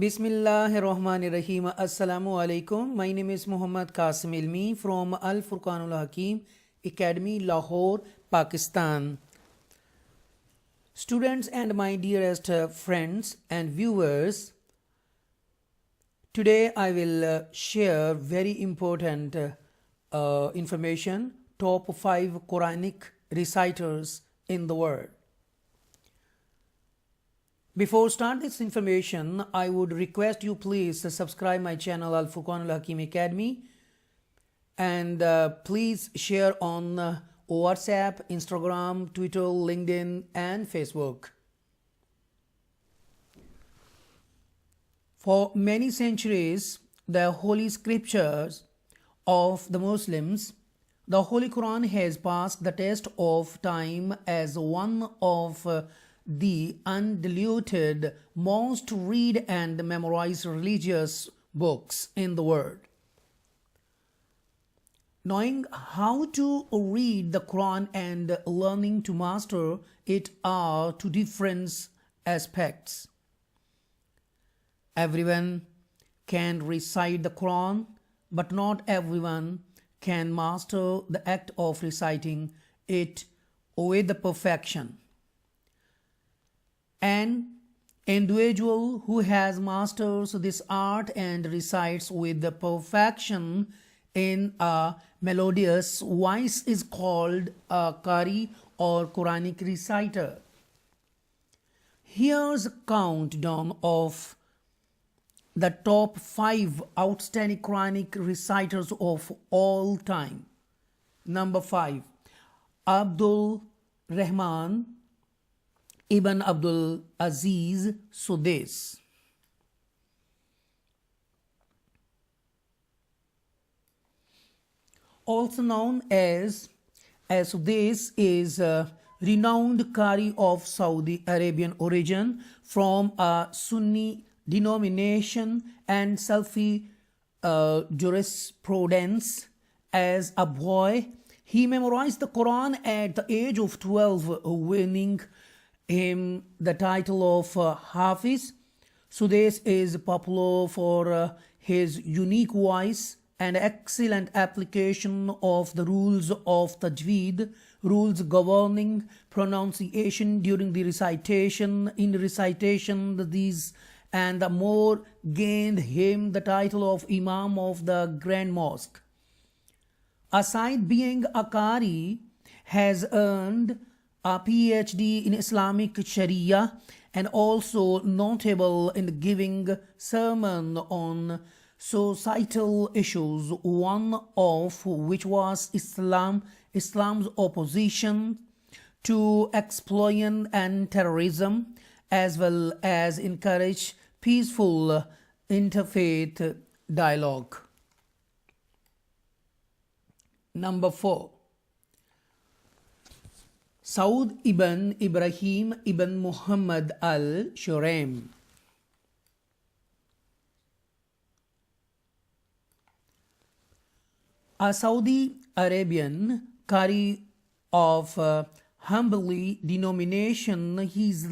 Bismillahirrahmanirrahim. Assalamu alaikum. My name is Mohammed Qasim Ilmi from Al-Furqan Hakeem Academy, Lahore, Pakistan. Students and my dearest friends and viewers, today I will share very important information, top 5 Quranic reciters in the world. Before start this information, I would request you please to subscribe my channel Al-Furqan Hakeem Academy and please share on WhatsApp, Instagram, Twitter, LinkedIn and Facebook. For many centuries, the holy scriptures of the Muslims, the Holy Quran has passed the test of time as one of the undiluted, most read and memorized religious books in the world. Knowing how to read the Quran and learning to master it are two different aspects. Everyone can recite the Quran, but not everyone can master the act of reciting it with the perfection. An individual who has mastered this art and recites with the perfection in a melodious voice is called a Qari or Quranic reciter. Here's a countdown of the top 5 outstanding Quranic reciters of all time. Number 5, Abdul Rahman Ibn Abdul Aziz Sudais. Also known as Sudais, is a renowned Qari of Saudi Arabian origin from a Sunni denomination and Salafi jurisprudence. As a boy, he memorized the Quran at the age of 12, winning him the title of Hafiz. Sudais is popular for his unique voice and excellent application of the rules of Tajweed, rules governing pronunciation during the recitation. In recitation, these and the more gained him the title of Imam of the Grand Mosque. Aside being a Qari, has earned a PhD in Islamic Sharia and also notable in giving sermon on societal issues, one of which was Islam's opposition to exploitation and terrorism, as well as encourage peaceful interfaith dialogue. Number 4, Saad ibn Ibrahim ibn Muhammad al-Shuraim. A Saudi Arabian Qari of humbly denomination, he is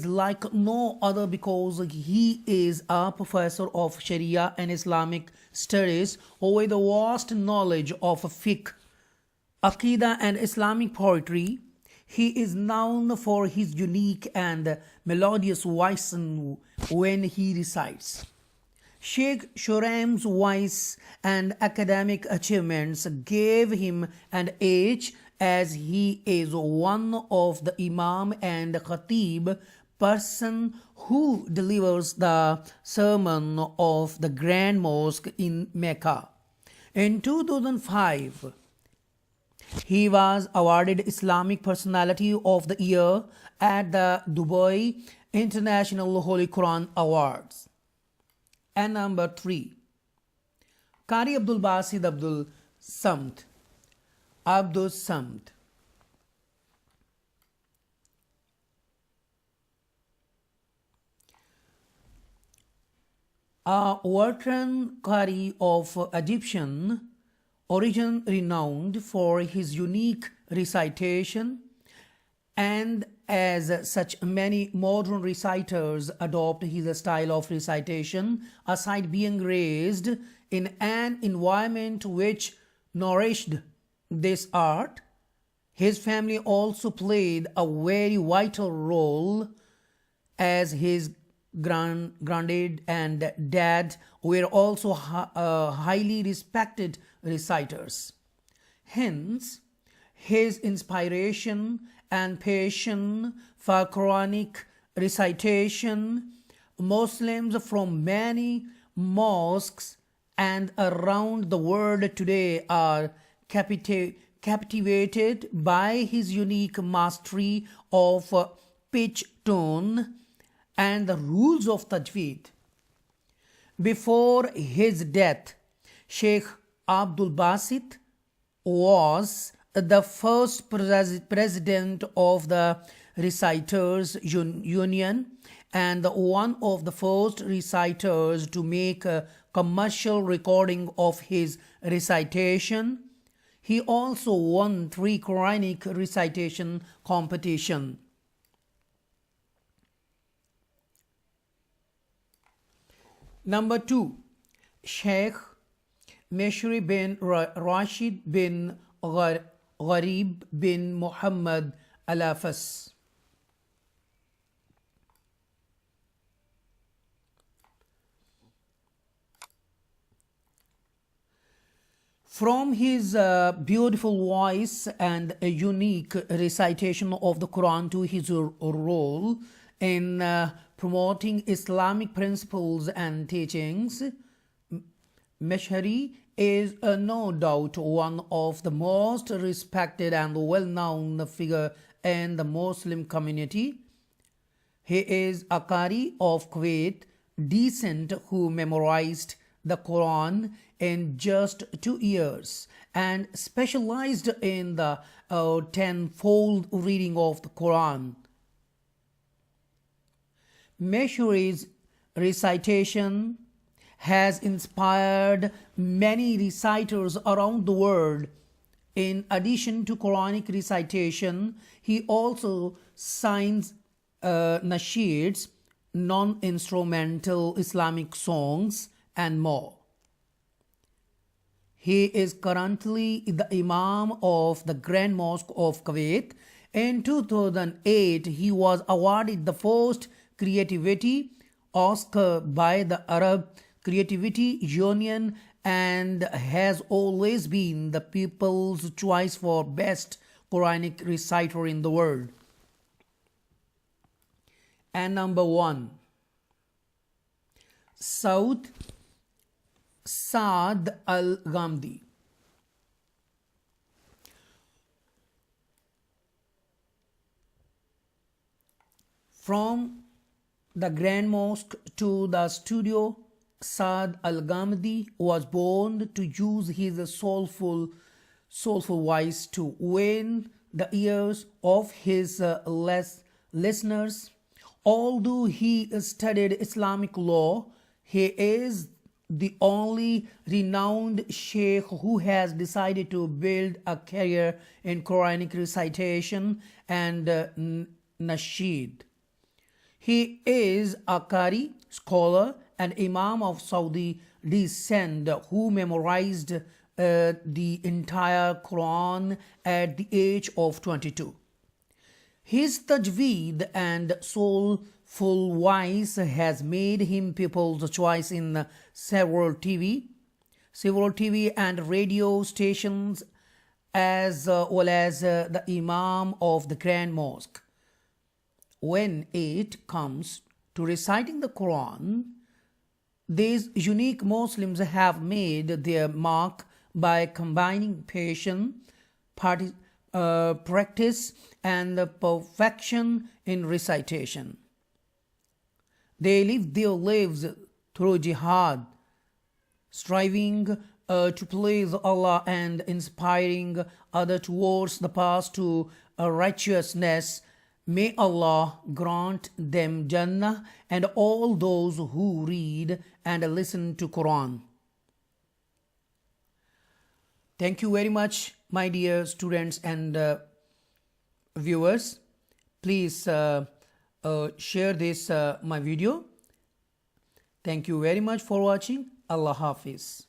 like no other because he is a professor of Sharia and Islamic studies with a vast knowledge of fiqh, Aqidah and Islamic poetry. He is known for his unique and melodious voice when he recites. Sheikh Shuraim's voice and academic achievements gave him an edge, as he is one of the Imam and Khatib person who delivers the sermon of the Grand Mosque in Mecca. In 2005, he was awarded Islamic Personality of the Year at the Dubai International Holy Quran Awards. And number 3, Qari Abdul Basit Abdul Samad. Abdul Samad. A veteran Qari of Egyptian origin, renowned for his unique recitation and As such, many modern reciters adopt his style of recitation, aside being raised in an environment which nourished this art. His family also played a very vital role, as his granddad and dad were also highly respected reciters. Hence, his inspiration and passion for Quranic recitation, Muslims from many mosques and around the world today are captivated by his unique mastery of pitch, tone, and the rules of tajweed. Before his death, Sheikh Abdul Basit was the first president of the Reciters Union and one of the first reciters to make a commercial recording of his recitation. He also won 3 Quranic recitation competitions. Number 2, Sheikh Meshri bin Rashid bin Gharib bin Mohammed al-Hafiz. From his beautiful voice and a unique recitation of the Quran to his role in promoting Islamic principles and teachings, Meshri is no doubt one of the most respected and well-known figure in the Muslim community. He is a Qari of Kuwait descent who memorized the Quran in just 2 years and specialized in the tenfold reading of the Quran. Meshri's recitation has inspired many reciters around the world. In addition to Quranic recitation, he also signs nasheeds, non-instrumental Islamic songs, and more. He is currently the Imam of the Grand Mosque of Kuwait. In 2008, he was awarded the first Creativity Oscar by the Arab Creativity Union and has always been the people's choice for best Quranic reciter in the world. And number 1, Saad Alghamdi. From the Grand Mosque to the studio, Saad Alghamdi was born to use his soulful voice to win the ears of his listeners. Although he studied Islamic law, he is the only renowned Sheikh who has decided to build a career in Quranic recitation and nasheed. He is a Qari scholar and Imam of Saudi descent who memorized the entire Quran at the age of 22. His tajweed and soulful voice has made him people's choice in several TV and radio stations, as well as the Imam of the Grand Mosque. When it comes to reciting the Quran, these unique Muslims have made their mark by combining patience, practice, and perfection in recitation. They live their lives through jihad, striving to please Allah and inspiring others towards the path to righteousness. May Allah grant them Jannah and all those who read and listen to Quran. Thank you very much, my dear students and viewers. please share this my video. Thank you very much for watching. Allah Hafiz.